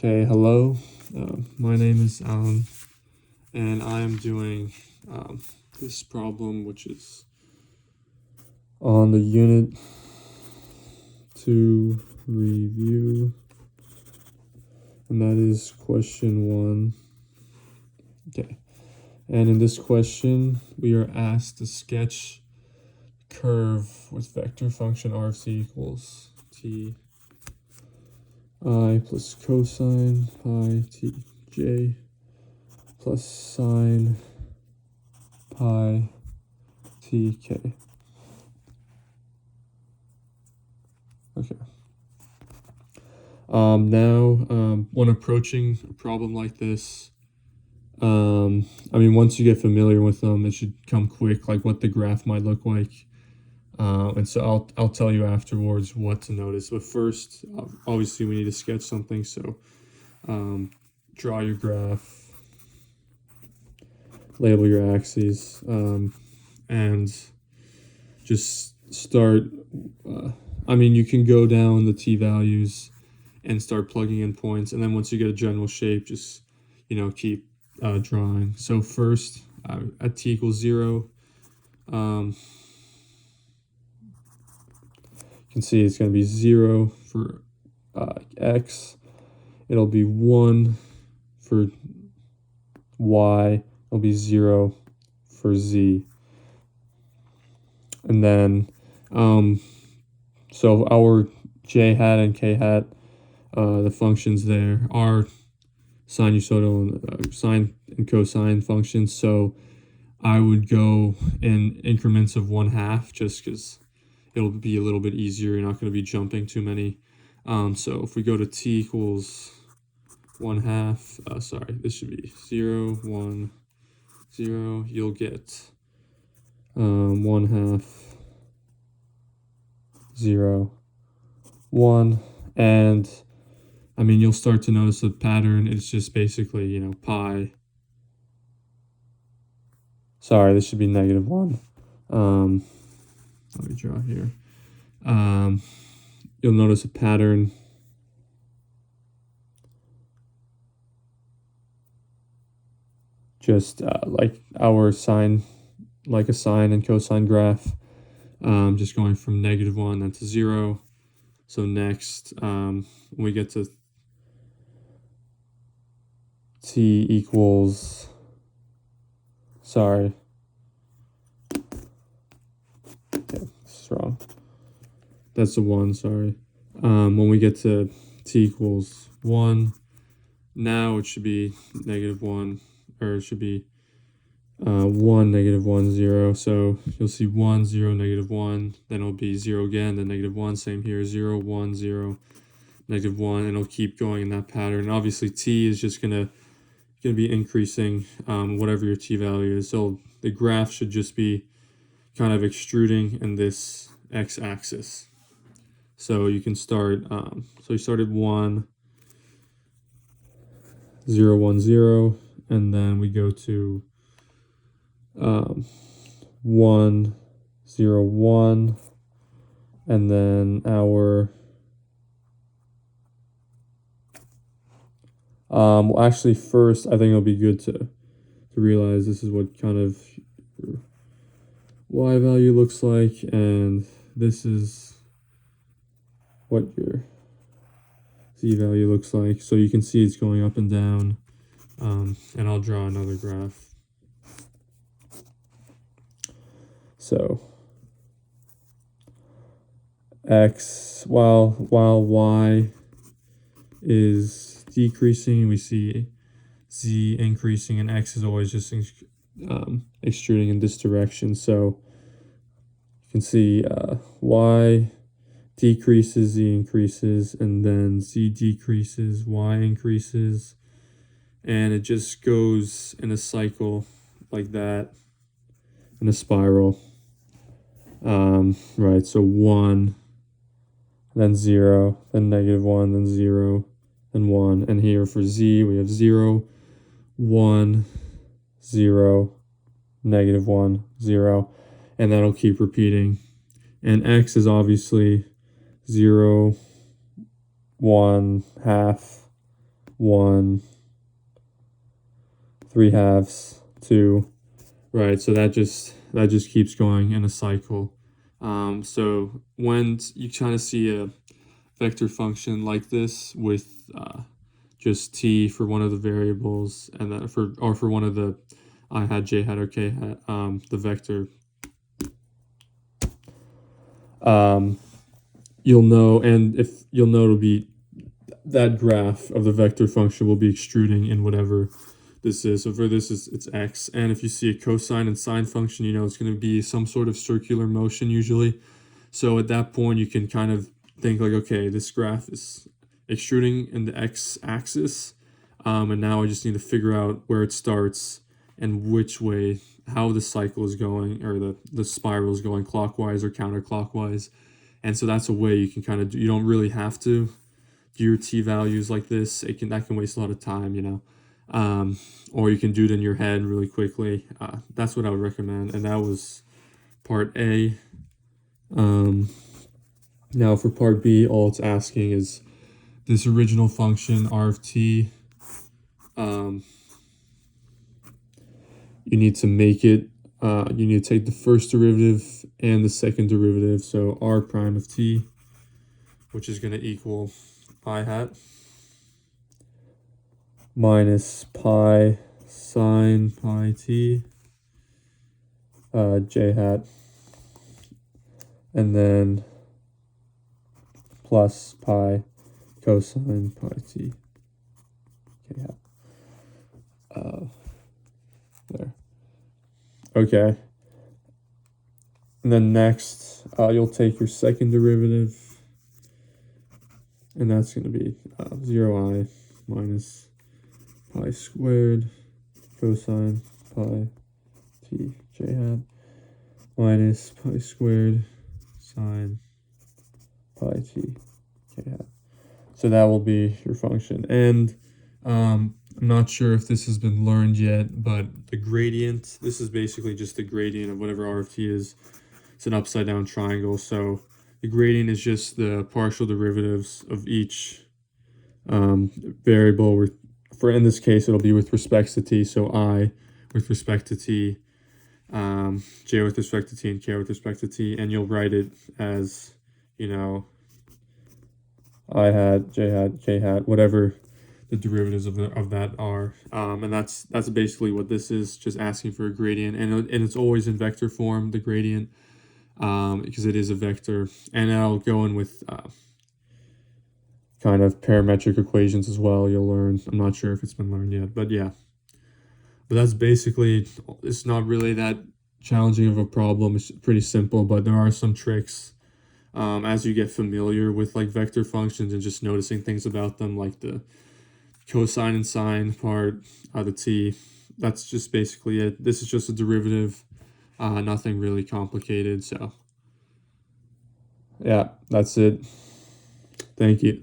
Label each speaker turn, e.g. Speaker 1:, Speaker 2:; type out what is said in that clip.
Speaker 1: Okay, hello. My name is Alan, and I am doing this problem, which is on the unit 2 review, and that is question 1. Okay, and in this question, we are asked to sketch curve with vector function RC equals t I plus cosine pi t j plus sine pi t k. Okay. When approaching a problem like this, once you get familiar with them, it should come quick, like what the graph might look like. And so I'll tell you afterwards what to notice. But first, obviously, we need to sketch something. So draw your graph, label your axes, and just start. You can go down the t-values and start plugging in points. And then once you get a general shape, just, keep drawing. So first, at t equals 0, you can see it's going to be 0 for x. It'll be 1 for y. It'll be 0 for z. And then, so our j hat and k hat, the functions there are sinusoidal sine and cosine functions. So I would go in increments of 1/2 just because it'll be a little bit easier. You're not going to be jumping too many. So if we go to t equals 1/2, this should be 0, 1, 0. You'll get 1/2, 0, 1, and you'll start to notice the pattern. It's just basically, pi. Sorry, this should be -1. Let me draw here. You'll notice a pattern. Just like a sine and cosine graph. Just going from -1 then to 0. So next, when we get to t equals, okay, this is wrong. That's the 1, sorry. When we get to t equals 1, now it should be -1, or it should be 1, -1, 0. So you'll see 1, 0, -1, then it'll be 0 again, then -1, same here, 0, 1, 0, -1, and it'll keep going in that pattern. And obviously t is just gonna be increasing whatever your t value is. So the graph should just be kind of extruding in this x-axis. So you can start, so you started 1, 0, 1, 0, and then we go to 1, 0, 1, and then our actually first I think it'll be good to realize this is what kind of your y value looks like, and this is what your z value looks like. So you can see it's going up and down, and I'll draw another graph. So x, while y is decreasing, we see z increasing, and x is always just extruding in this direction. So you can see y decreases, z increases, and then z decreases, y increases, and it just goes in a cycle like that, in a spiral. Right, so 1, then 0, then -1, then 0, then 1. And here for z, we have 0, 1, 0, -1, 0. And that'll keep repeating. And x is obviously 0, 1, half, 1, 3/2, 2, right? So that just keeps going in a cycle. So when you kind of see a vector function like this with just t for one of the variables, and then for one of the I hat, j hat, or k hat, the vector, you'll know, and if you'll know, it'll be that graph of the vector function will be extruding in whatever this is. So for this, it's x, and if you see a cosine and sine function, you know it's going to be some sort of circular motion usually. So at that point, you can kind of think like, okay, this graph is extruding in the x-axis, and now I just need to figure out where it starts and which way, how the cycle is going, or the spiral is going, clockwise or counterclockwise. And so that's a way you can kind of do, you don't really have to do your t values like this. That can waste a lot of time, you know. Or you can do it in your head really quickly. That's what I would recommend. And that was part A. Now for part B, all it's asking is this original function r of t. You need to make it, you need to take the first derivative and the second derivative, so r prime of t, which is going to equal I hat minus pi sine pi t, j hat, and then plus pi cosine pi t, k hat. There. Okay. And then next, you'll take your second derivative, and that's going to be 0I minus pi squared cosine pi t j hat minus pi squared sine pi t k hat. So that will be your function. And I'm not sure if this has been learned yet, but the gradient, this is basically just the gradient of whatever r of t is. It's an upside down triangle, so the gradient is just the partial derivatives of each variable. For in this case, it'll be with respect to t, so I with respect to t, j with respect to t, and k with respect to t, and you'll write it as, you know, I hat, j hat, k hat, whatever the derivatives of that are, and that's basically what this is, just asking for a gradient, and it's always in vector form, the gradient, because it is a vector. And I'll go in with kind of parametric equations as well. You'll learn. I'm not sure if it's been learned yet, but yeah. But that's basically, it's not really that challenging of a problem. It's pretty simple, but there are some tricks as you get familiar with like vector functions and just noticing things about them, like the cosine and sine part, the t. That's just basically it. This is just a derivative, nothing really complicated. So yeah, that's it. Thank you.